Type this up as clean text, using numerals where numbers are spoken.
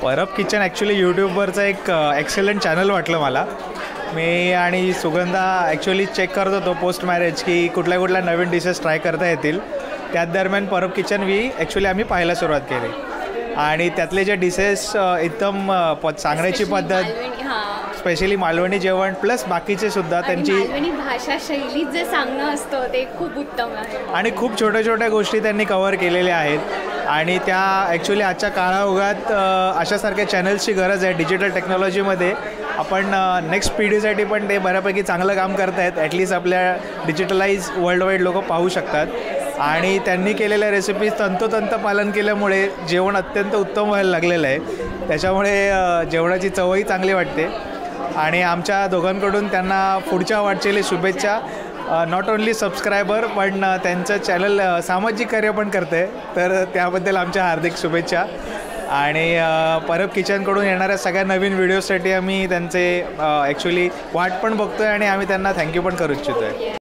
Parab kitchen actually यूट्यूबवरचं एक एक्सेलंट channel वाटलं मला. मी आणि सुगंधा ॲक्च्युली चेक करत होतो पोस्ट मॅरेज की कुठल्या कुठल्या नवीन डिशेस ट्राय करता येतील. त्याच दरम्यान परब किचन ॲक्च्युली आम्ही पाहायला सुरुवात केली आणि त्यातले जे डिशेस एकदम सांगण्याची पद्धत, स्पेशली मालवणी जेवण प्लस बाकीचे सुद्धा त्यांची मालवणी भाषा शैलीत जे सांगणं असतं ते खूप उत्तम आहे आणि खूप छोट्या छोट्या गोष्टी त्यांनी कव्हर केलेल्या आहेत आणि त्या ॲक्च्युली आजच्या काळाओघात अशासारख्या चॅनल्सची गरज आहे. डिजिटल टेक्नॉलॉजीमध्ये आपण नेक्स्ट पिढीसाठी पण ते बऱ्यापैकी चांगलं काम करत आहेत. ॲटलिस्ट आपल्या डिजिटलाइज वर्ल्ड वाईड लोक पाहू शकतात आणि त्यांनी केलेल्या रेसिपीज तंतोतंत पालन केल्यामुळे जेवण अत्यंत उत्तम व्हायला लागलेलं आहे. त्याच्यामुळे जेवणाची चवही चांगली वाटते आणि आमच्या दोघांकडून त्यांना पुढच्या वाटचाली शुभेच्छा. नॉट ओन्ली सबस्क्रायबर पण त्यांचं चॅनल सामाजिक कार्य पण करते, तर त्याबद्दल आमच्या हार्दिक शुभेच्छा. आणि परब किचनकडून येणाऱ्या सगळ्या नवीन व्हिडिओसाठी आम्ही त्यांचे ॲक्च्युली वाट पण बघतो आहे आणि आम्ही त्यांना थँक्यू पण करू इच्छितो आहे.